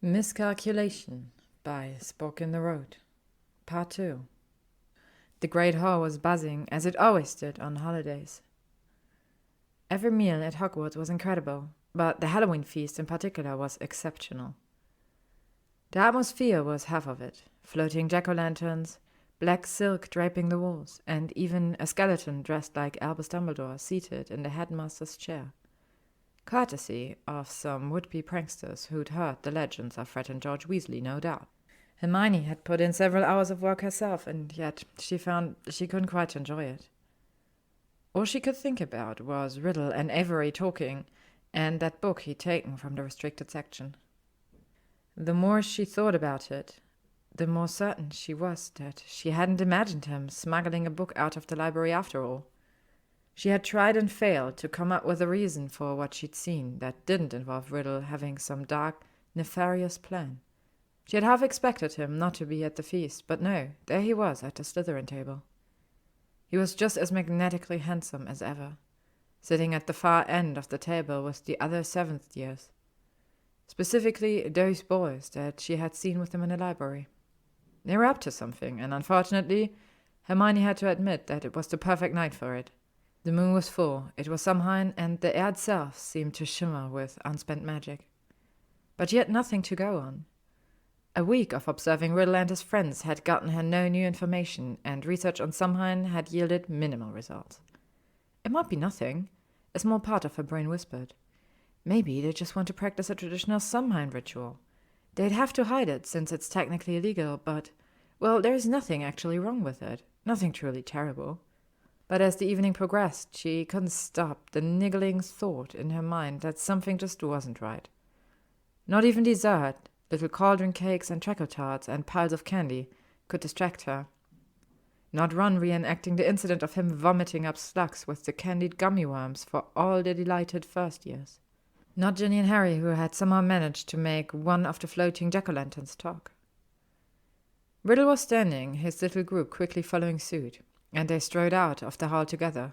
Miscalculation by Spock in the Road, Part 2. The great hall was buzzing as it always did on holidays. Every meal at Hogwarts was incredible, but the Halloween feast in particular was exceptional. The atmosphere was half of it, floating jack-o'-lanterns, black silk draping the walls, and even a skeleton dressed like Albus Dumbledore seated in the headmaster's chair. Courtesy of some would-be pranksters who'd heard the legends of Fred and George Weasley, no doubt. Hermione had put in several hours of work herself, and yet she found she couldn't quite enjoy it. All she could think about was Riddle and Avery talking, and that book he'd taken from the restricted section. The more she thought about it, the more certain she was that she hadn't imagined him smuggling a book out of the library after all. She had tried and failed to come up with a reason for what she'd seen that didn't involve Riddle having some dark, nefarious plan. She had half expected him not to be at the feast, but no, there he was at the Slytherin table. He was just as magnetically handsome as ever, sitting at the far end of the table with the other seventh years. Specifically, those boys that she had seen with him in the library. They were up to something, and unfortunately, Hermione had to admit that it was the perfect night for it. The moon was full, it was Samhain, and the air itself seemed to shimmer with unspent magic. But yet nothing to go on. A week of observing Riddle and his friends had gotten her no new information, and research on Samhain had yielded minimal results. It might be nothing. A small part of her brain whispered. Maybe they just want to practice a traditional Samhain ritual. They'd have to hide it, since it's technically illegal, but, well, there's nothing actually wrong with it. Nothing truly terrible. But as the evening progressed, she couldn't stop the niggling thought in her mind that something just wasn't right. Not even dessert, little cauldron cakes and traco-tarts and piles of candy, could distract her. Not Ron reenacting the incident of him vomiting up slugs with the candied gummy worms for all the delighted first years. Not Ginny and Harry, who had somehow managed to make one of the floating jack-o'-lanterns talk. Riddle was standing, his little group quickly following suit, and they strode out of the hall together.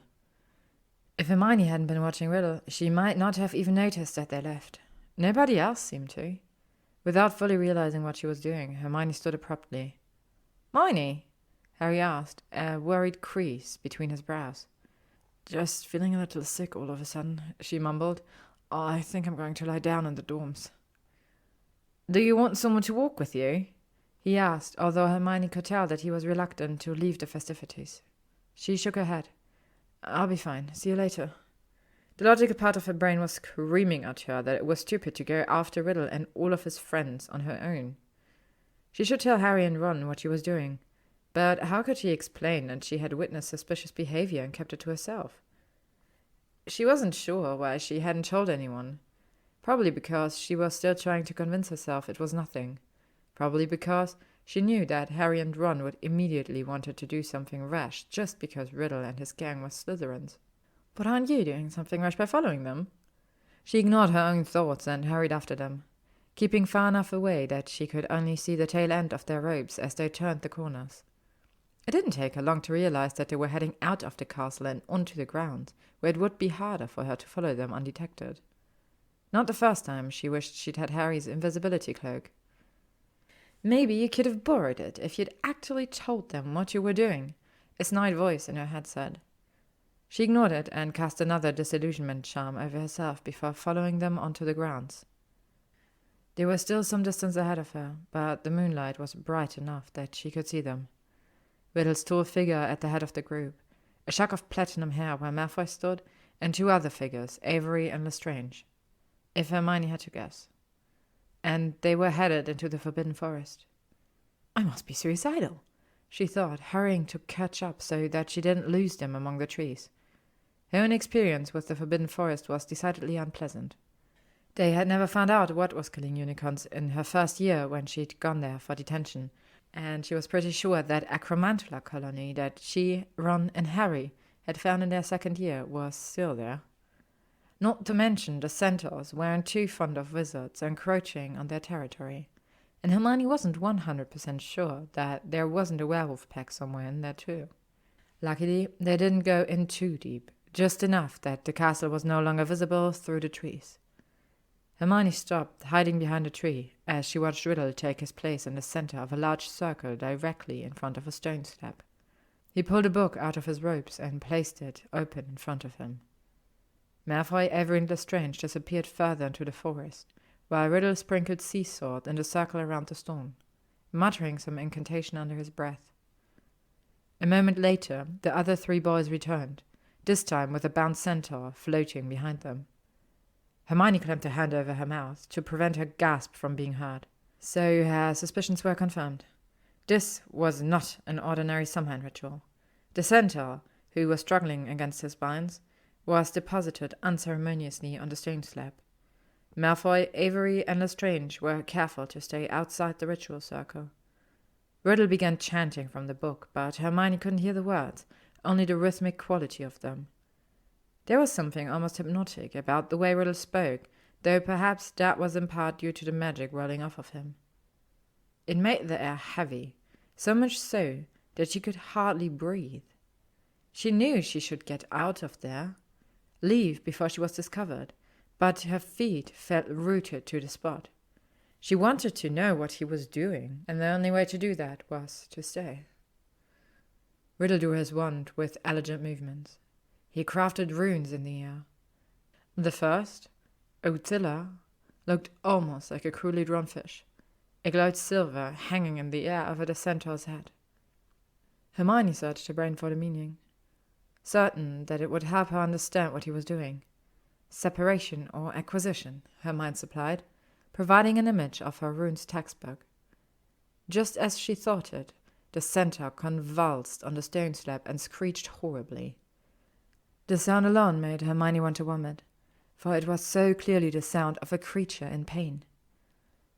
If Hermione hadn't been watching Riddle, she might not have even noticed that they left. Nobody else seemed to. Without fully realizing what she was doing, Hermione stood abruptly. "Hermione?" Harry asked, a worried crease between his brows. "Just feeling a little sick all of a sudden," she mumbled. "I think I'm going to lie down in the dorms." "Do you want someone to walk with you?" he asked, although Hermione could tell that he was reluctant to leave the festivities. She shook her head. "I'll be fine. See you later." The logical part of her brain was screaming at her that it was stupid to go after Riddle and all of his friends on her own. She should tell Harry and Ron what she was doing, but how could she explain that she had witnessed suspicious behavior and kept it to herself? She wasn't sure why she hadn't told anyone. Probably because she was still trying to convince herself it was nothing. Probably because she knew that Harry and Ron would immediately want her to do something rash just because Riddle and his gang were Slytherins. "But aren't you doing something rash by following them?" She ignored her own thoughts and hurried after them, keeping far enough away that she could only see the tail end of their robes as they turned the corners. It didn't take her long to realize that they were heading out of the castle and onto the grounds, where it would be harder for her to follow them undetected. Not the first time she wished she'd had Harry's invisibility cloak. "Maybe you could have borrowed it if you'd actually told them what you were doing," a snide voice in her head said. She ignored it and cast another disillusionment charm over herself before following them onto the grounds. They were still some distance ahead of her, but the moonlight was bright enough that she could see them. Riddle's tall figure at the head of the group, a shock of platinum hair where Malfoy stood, and two other figures, Avery and Lestrange, if Hermione had to guess. And they were headed into the Forbidden Forest. "I must be suicidal," she thought, hurrying to catch up so that she didn't lose them among the trees. Her own experience with the Forbidden Forest was decidedly unpleasant. They had never found out what was killing unicorns in her first year when she'd gone there for detention, and she was pretty sure that Acromantula colony that she, Ron, and Harry had found in their second year was still there. Not to mention the centaurs weren't too fond of wizards encroaching on their territory, and Hermione wasn't 100% sure that there wasn't a werewolf pack somewhere in there too. Luckily, they didn't go in too deep, just enough that the castle was no longer visible through the trees. Hermione stopped, hiding behind a tree, as she watched Riddle take his place in the center of a large circle directly in front of a stone slab. He pulled a book out of his robes and placed it open in front of him. Malfoy, Avery, and Lestrange disappeared further into the forest, while Riddle sprinkled sea salt in the circle around the stone, muttering some incantation under his breath. A moment later, the other 3 boys returned, this time with a bound centaur floating behind them. Hermione clamped her hand over her mouth to prevent her gasp from being heard. So her suspicions were confirmed. This was not an ordinary Samhain ritual. The centaur, who was struggling against his binds, was deposited unceremoniously on the stone slab. Malfoy, Avery, and Lestrange were careful to stay outside the ritual circle. Riddle began chanting from the book, but Hermione couldn't hear the words, only the rhythmic quality of them. There was something almost hypnotic about the way Riddle spoke, though perhaps that was in part due to the magic rolling off of him. It made the air heavy, so much so that she could hardly breathe. She knew she should get out of there, leave before she was discovered, but her feet felt rooted to the spot. She wanted to know what he was doing, and the only way to do that was to stay. Riddle drew his wand with elegant movements. He crafted runes in the air. The first, Otilla, looked almost like a crudely drawn fish. It glowed silver, hanging in the air over the centaur's head. Hermione searched her brain for the meaning, certain that it would help her understand what he was doing. Separation or acquisition, her mind supplied, providing an image of her runes textbook. Just as she thought it, the centaur convulsed on the stone slab and screeched horribly. The sound alone made Hermione want to vomit, for it was so clearly the sound of a creature in pain.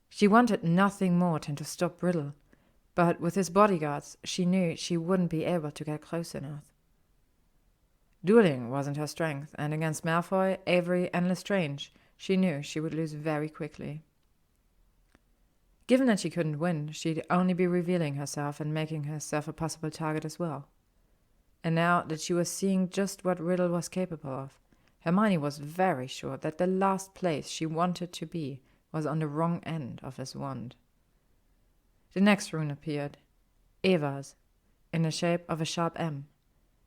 She wanted nothing more than to stop Riddle, but with his bodyguards she knew she wouldn't be able to get close enough. Dueling wasn't her strength, and against Malfoy, Avery, and Lestrange, she knew she would lose very quickly. Given that she couldn't win, she'd only be revealing herself and making herself a possible target as well. And now that she was seeing just what Riddle was capable of, Hermione was very sure that the last place she wanted to be was on the wrong end of his wand. The next rune appeared, Eva's, in the shape of a sharp M.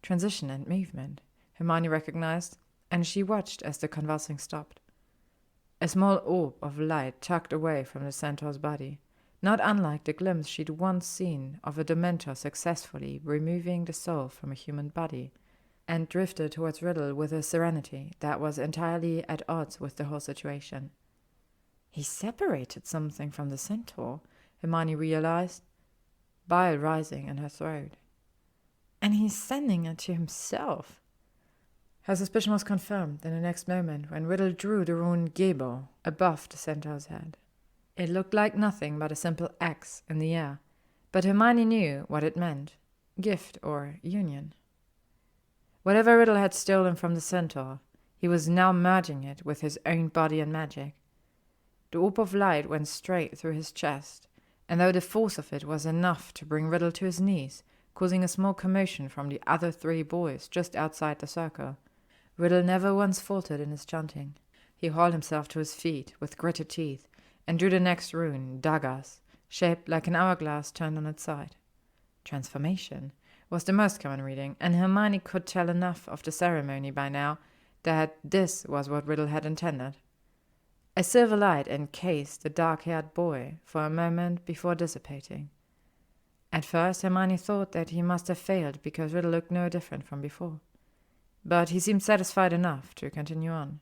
Transition and movement, Hermione recognized, and she watched as the convulsing stopped. A small orb of light tugged away from the centaur's body, not unlike the glimpse she'd once seen of a Dementor successfully removing the soul from a human body, and drifted towards Riddle with a serenity that was entirely at odds with the whole situation. He separated something from the centaur, Hermione realized, bile rising in her throat. And he's sending it to himself. Her suspicion was confirmed in the next moment when Riddle drew the rune Gebo above the centaur's head. It looked like nothing but a simple X in the air, but Hermione knew what it meant, gift or union. Whatever Riddle had stolen from the centaur, he was now merging it with his own body and magic. The orb of light went straight through his chest, and though the force of it was enough to bring Riddle to his knees, causing a small commotion from the other 3 boys just outside the circle, Riddle never once faltered in his chanting. He hauled himself to his feet with gritted teeth, and drew the next rune, Dagas, shaped like an hourglass turned on its side. Transformation was the most common reading, and Hermione could tell enough of the ceremony by now that this was what Riddle had intended. A silver light encased the dark-haired boy for a moment before dissipating. At first Hermione thought that he must have failed because Riddle looked no different from before, but he seemed satisfied enough to continue on.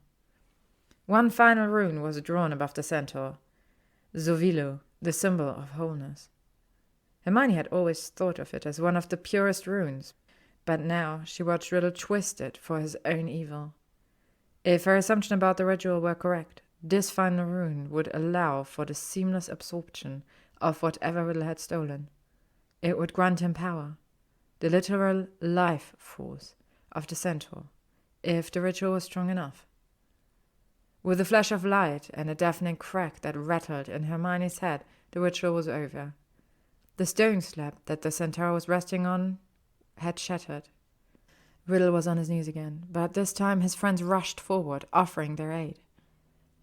One final rune was drawn above the centaur, Zovilo, the symbol of wholeness. Hermione had always thought of it as one of the purest runes, but now she watched Riddle twist it for his own evil. If her assumption about the ritual were correct, this final rune would allow for the seamless absorption of whatever Riddle had stolen. It would grant him power, the literal life force of the centaur, if the ritual was strong enough. With a flash of light and a deafening crack that rattled in Hermione's head, the ritual was over. The stone slab that the centaur was resting on had shattered. Riddle was on his knees again, but this time his friends rushed forward, offering their aid.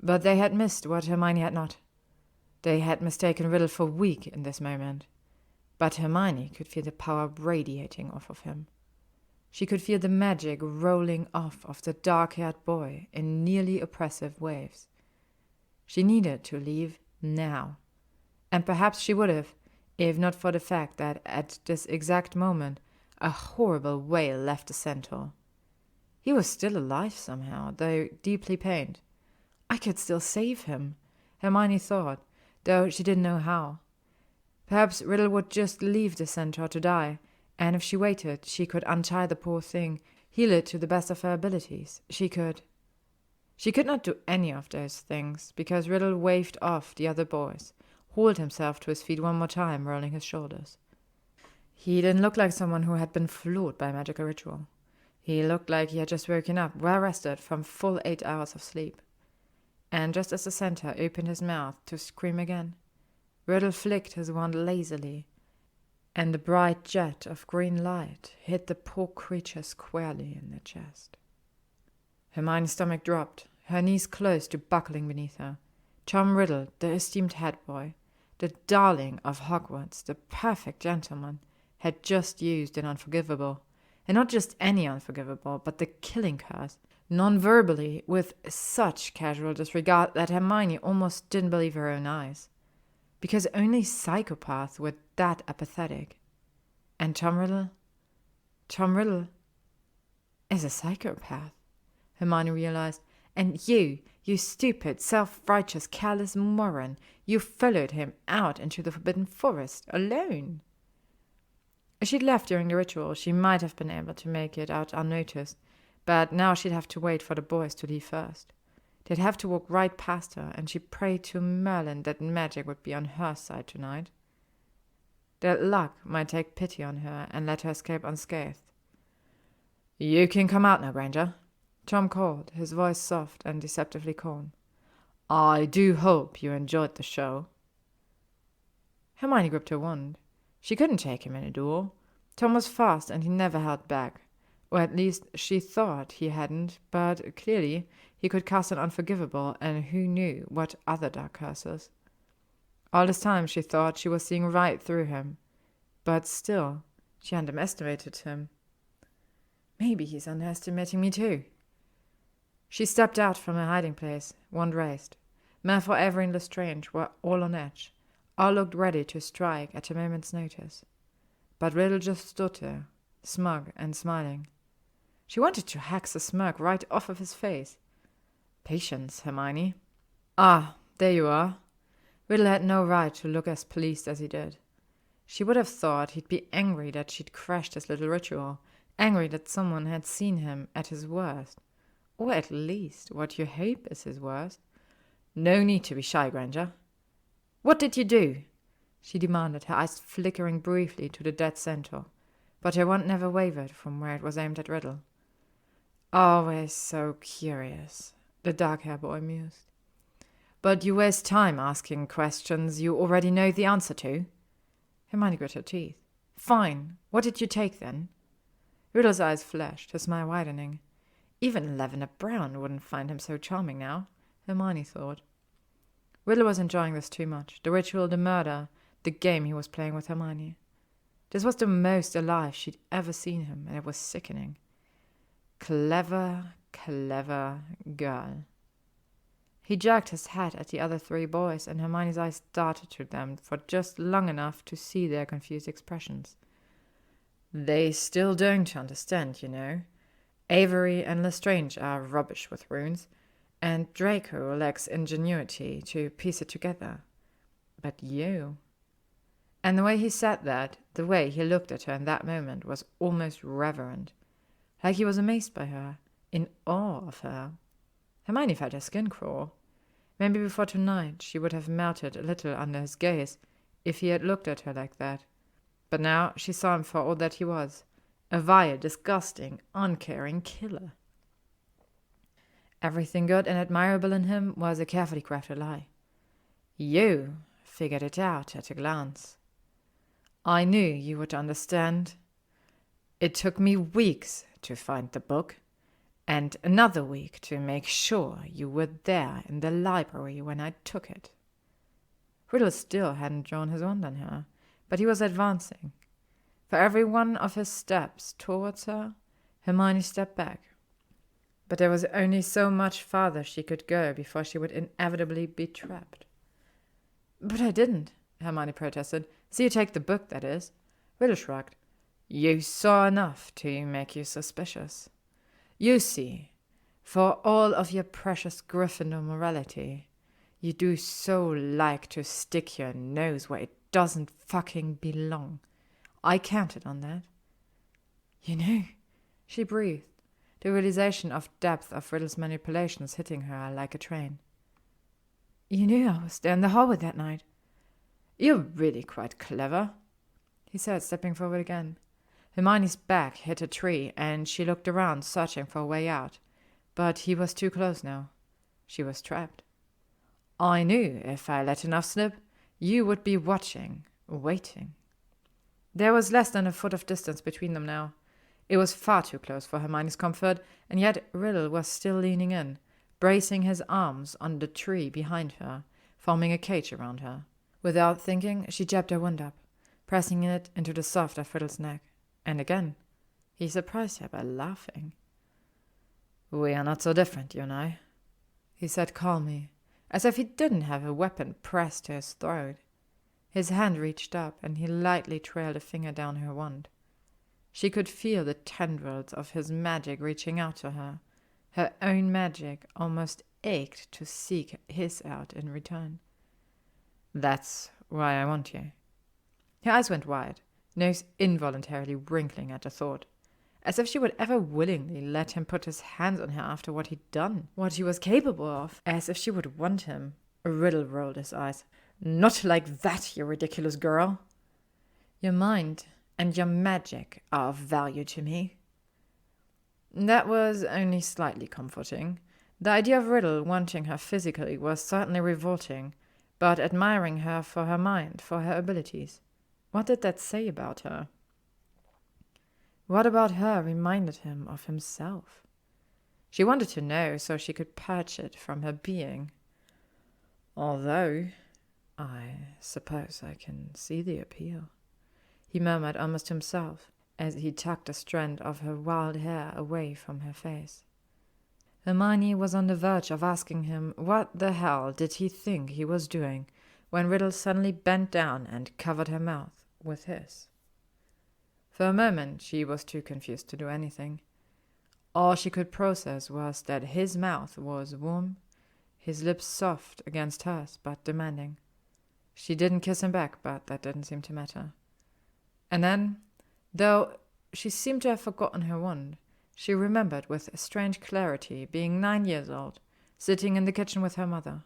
But they had missed what Hermione had not. They had mistaken Riddle for weak in this moment. But Hermione could feel the power radiating off of him. She could feel the magic rolling off of the dark-haired boy in nearly oppressive waves. She needed to leave now. And perhaps she would have, if not for the fact that at this exact moment a horrible wail left the centaur. He was still alive somehow, though deeply pained. I could still save him, Hermione thought, though she didn't know how. Perhaps Riddle would just leave the centaur to die, and if she waited, she could untie the poor thing, heal it to the best of her abilities. She could not do any of those things, because Riddle waved off the other boys, hauled himself to his feet one more time, rolling his shoulders. He didn't look like someone who had been floored by magical ritual. He looked like he had just woken up, well-rested from full 8 hours of sleep. And just as the centaur opened his mouth to scream again, Riddle flicked his wand lazily, and a bright jet of green light hit the poor creature squarely in the chest. Hermione's stomach dropped, her knees close to buckling beneath her. Tom Riddle, the esteemed head boy, the darling of Hogwarts, the perfect gentleman, had just used an unforgivable, and not just any unforgivable, but the killing curse, non-verbally, with such casual disregard that Hermione almost didn't believe her own eyes. Because only psychopaths were that apathetic. And Tom Riddle is a psychopath, Hermione realized. And you stupid, self-righteous, careless moron, you followed him out into the Forbidden Forest alone. If she'd left during the ritual, she might have been able to make it out unnoticed, but now she'd have to wait for the boys to leave first. They'd have to walk right past her, and she prayed to Merlin that magic would be on her side tonight. That luck might take pity on her and let her escape unscathed. "You can come out now, Granger," Tom called, his voice soft and deceptively calm. "I do hope you enjoyed the show." Hermione gripped her wand. She couldn't take him in a duel. Tom was fast and he never held back. Or at least she thought he hadn't, but clearly he could cast an unforgivable, and who knew what other dark curses. All this time she thought she was seeing right through him. But still, she underestimated him. Maybe he's underestimating me too. She stepped out from her hiding place, wand raised. Malfoy, Avery, and Lestrange were all on edge. All looked ready to strike at a moment's notice. But Riddle just stood there, smug and smiling. She wanted to hex the smirk right off of his face. "Patience, Hermione." "Ah, there you are." Riddle had no right to look as pleased as he did. She would have thought he'd be angry that she'd crashed his little ritual, angry that someone had seen him at his worst. Or at least what you hope is his worst. "No need to be shy, Granger." "What did you do?" she demanded, her eyes flickering briefly to the dead centaur, but her wand never wavered from where it was aimed at Riddle. "Always so curious," the dark-haired boy mused. "But you waste time asking questions you already know the answer to." Hermione grit her teeth. "Fine. What did you take, then?" Riddle's eyes flashed, his smile widening. Even Lavender Brown wouldn't find him so charming now, Hermione thought. Riddle was enjoying this too much. The ritual, the murder, the game he was playing with Hermione. This was the most alive she'd ever seen him, and it was sickening. Clever, clever girl. He jerked his head at the other three boys, and Hermione's eyes darted to them for just long enough to see their confused expressions. "They still don't understand, you know. Avery and Lestrange are rubbish with runes, and Draco lacks ingenuity to piece it together. But you..." And the way he said that, the way he looked at her in that moment, was almost reverent. Like he was amazed by her, in awe of her. Hermione felt her skin crawl. Maybe before tonight she would have melted a little under his gaze if he had looked at her like that. But now she saw him for all that he was, a vile, disgusting, uncaring killer. Everything good and admirable in him was a carefully crafted lie. "You figured it out at a glance. I knew you would understand. It took me weeks to find the book, And another week to make sure you were there in the library when I took it. Riddle still hadn't drawn his wand on her, but he was advancing. For every one of his steps towards her, Hermione stepped back. But there was only so much farther she could go before she would inevitably be trapped. But I didn't, Hermione protested. See you take the book, that is. Riddle shrugged. You saw enough to make you suspicious. You see, for all of your precious Gryffindor morality, you do so like to stick your nose where it doesn't fucking belong. I counted on that. You know, she breathed, the realization of depth of Riddle's manipulations hitting her like a train. You knew I was there in the hallway that night. You're really quite clever, he said, stepping forward again. Hermione's back hit a tree, and she looked around, searching for a way out. But he was too close now. She was trapped. I knew if I let enough slip, you would be watching, waiting. There was less than a foot of distance between them now. It was far too close for Hermione's comfort, and yet Riddle was still leaning in, bracing his arms on the tree behind her, forming a cage around her. Without thinking, she jabbed her wand up, pressing it into the soft of Riddle's neck. And again, he surprised her by laughing. We are not so different, you and I, he said calmly, as if he didn't have a weapon pressed to his throat. His hand reached up, and he lightly trailed a finger down her wand. She could feel the tendrils of his magic reaching out to her. Her own magic almost ached to seek his out in return. That's why I want you. Her eyes went wide, nose involuntarily wrinkling at the thought, as if she would ever willingly let him put his hands on her after what he'd done, what he was capable of, as if she would want him. Riddle rolled his eyes. Not like that, you ridiculous girl. Your mind and your magic are of value to me. That was only slightly comforting. The idea of Riddle wanting her physically was certainly revolting, but admiring her for her mind, for her abilities. What did that say about her? What about her reminded him of himself? She wanted to know so she could purge it from her being. Although, I suppose I can see the appeal, he murmured almost to himself, as he tucked a strand of her wild hair away from her face. Hermione was on the verge of asking him what the hell did he think he was doing, when Riddle suddenly bent down and covered her mouth with his. For a moment she was too confused to do anything. All she could process was that his mouth was warm, his lips soft against hers but demanding. She didn't kiss him back, but that didn't seem to matter. And then, though she seemed to have forgotten her wand, she remembered with a strange clarity being 9 years old, sitting in the kitchen with her mother.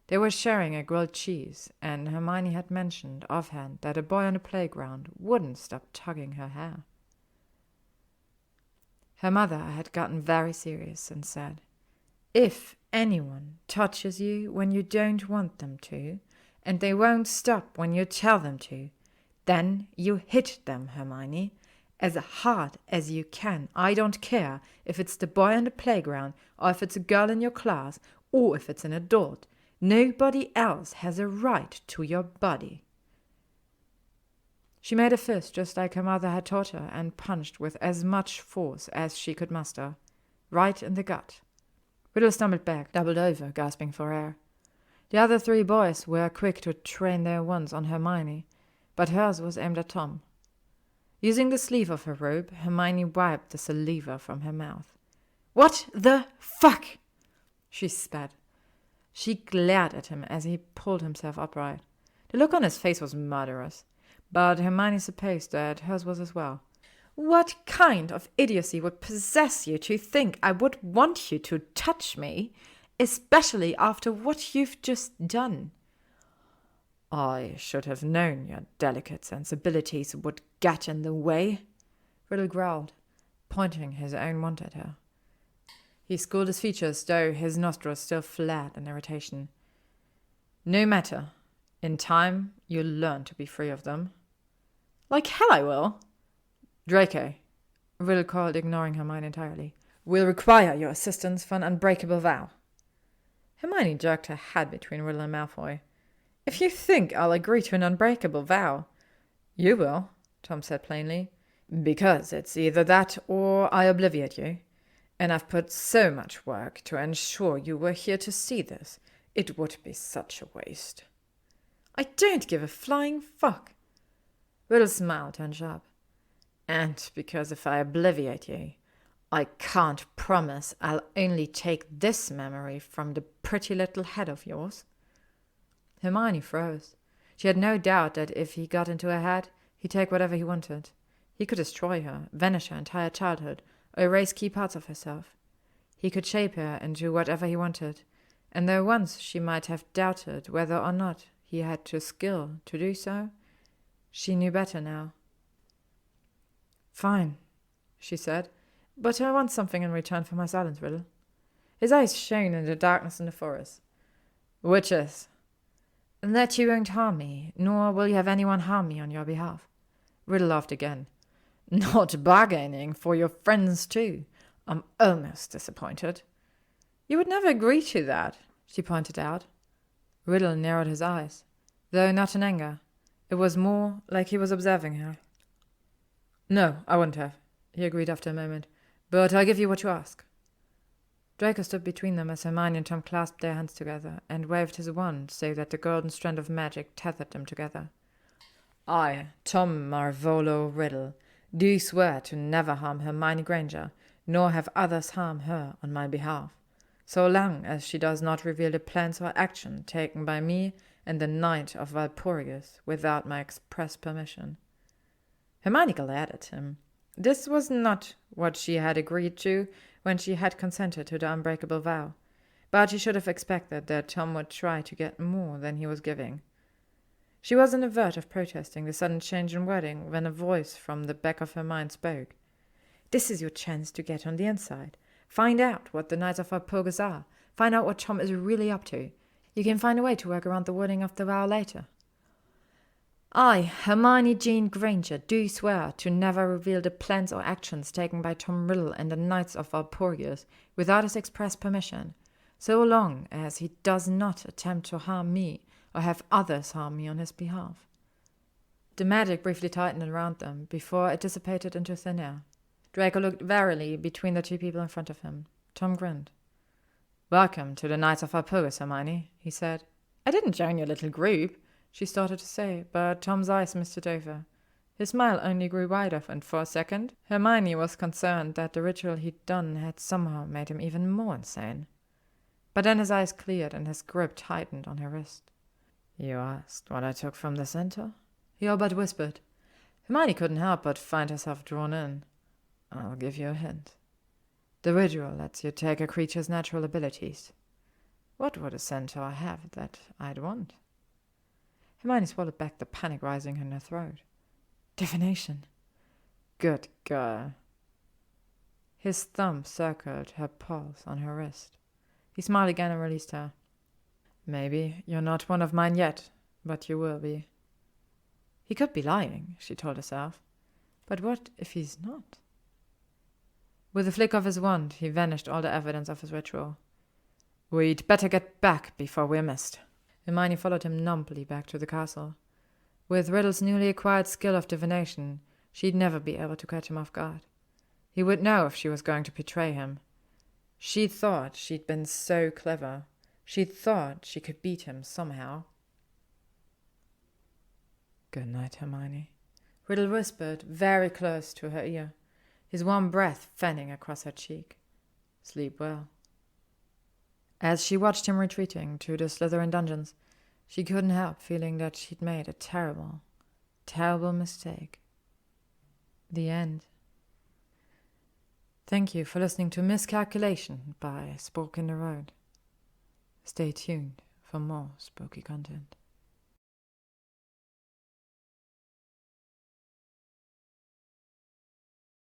They were sharing a grilled cheese, and Hermione had mentioned offhand that a boy on the playground wouldn't stop tugging her hair. Her mother had gotten very serious and said, If anyone touches you when you don't want them to, and they won't stop when you tell them to, then you hit them, Hermione, as hard as you can. I don't care if it's the boy on the playground, or if it's a girl in your class, or if it's an adult. Nobody else has a right to your body. She made a fist just like her mother had taught her and punched with as much force as she could muster, right in the gut. Riddle stumbled back, doubled over, gasping for air. The other 3 boys were quick to train their wands on Hermione, but hers was aimed at Tom. Using the sleeve of her robe, Hermione wiped the saliva from her mouth. What the fuck? She spat. She glared at him as he pulled himself upright. The look on his face was murderous, but Hermione supposed that hers was as well. What kind of idiocy would possess you to think I would want you to touch me, especially after what you've just done? I should have known your delicate sensibilities would get in the way, Riddle growled, pointing his own wand at her. He schooled his features, though his nostrils still flared in irritation. No matter. In time, you'll learn to be free of them. Like hell I will. Draco, Riddle called, ignoring her mind entirely. will require your assistance for an unbreakable vow. Hermione jerked her head between Riddle and Malfoy. If you think I'll agree to an unbreakable vow. You will, Tom said plainly. Because it's either that or I obliviate you. And I've put so much work to ensure you were here to see this. It would be such a waste. I don't give a flying fuck. Riddle's smile turned sharp. And because if I obliviate you, I can't promise I'll only take this memory from the pretty little head of yours. Hermione froze. She had no doubt that if he got into her head, he'd take whatever he wanted. He could destroy her, vanish her entire childhood, or erase key parts of herself. He could shape her into whatever he wanted, and though once she might have doubted whether or not he had the skill to do so, she knew better now. Fine, she said, but I want something in return for my silence, Riddle. His eyes shone in the darkness in the forest. Which is? That you won't harm me, nor will you have anyone harm me on your behalf. Riddle laughed again. Not bargaining for your friends too. I'm almost disappointed. You would never agree to that, she pointed out. Riddle narrowed his eyes, though not in anger. It was more like he was observing her. No, I wouldn't have, he agreed after a moment. But I'll give you what you ask. Draco stood between them as Hermione and Tom clasped their hands together and waved his wand so that the golden strand of magic tethered them together. I, Tom Marvolo Riddle, do swear to never harm Hermione Granger, nor have others harm her on my behalf, so long as she does not reveal the plans or action taken by me and the Knight of Valpurgis without my express permission. Hermione glared at him. This was not what she had agreed to when she had consented to the unbreakable vow, but she should have expected that Tom would try to get more than he was giving. She was on the verge of protesting the sudden change in wording when a voice from the back of her mind spoke. This is your chance to get on the inside. Find out what the Knights of Valpurgis are. Find out what Tom is really up to. You can find a way to work around the wording of the vow later. I, Hermione Jean Granger, do swear to never reveal the plans or actions taken by Tom Riddle and the Knights of Valpurgis without his express permission, so long as he does not attempt to harm me or have others harm me on his behalf. The magic briefly tightened around them before it dissipated into thin air. Draco looked warily between the two people in front of him. Tom grinned. Welcome to the Knights of Valpurgis, Hermione, he said. I didn't join your little group, she started to say, but Tom's eyes misted over. His smile only grew wider, and for a second, Hermione was concerned that the ritual he'd done had somehow made him even more insane. But then his eyes cleared and his grip tightened on her wrist. You asked what I took from the center? He all but whispered. Hermione couldn't help but find herself drawn in. I'll give you a hint. The ritual lets you take a creature's natural abilities. What would a centaur have that I'd want? Hermione swallowed back the panic rising in her throat. Divination. Good girl. His thumb circled her pulse on her wrist. He smiled again and released her. Maybe you're not one of mine yet, but you will be. He could be lying, she told herself. But what if he's not? With a flick of his wand, he vanished all the evidence of his ritual. We'd better get back before we're missed. Hermione followed him numbly back to the castle. With Riddle's newly acquired skill of divination, she'd never be able to catch him off guard. He would know if she was going to betray him. She'd thought she'd been so clever. She'd thought she could beat him somehow. Good night, Hermione, Riddle whispered, very close to her ear, his warm breath fanning across her cheek. Sleep well. As she watched him retreating to the Slytherin dungeons, she couldn't help feeling that she'd made a terrible, terrible mistake. The end. Thank you for listening to Miscalculation by Spook in the Road. Stay tuned for more spooky content.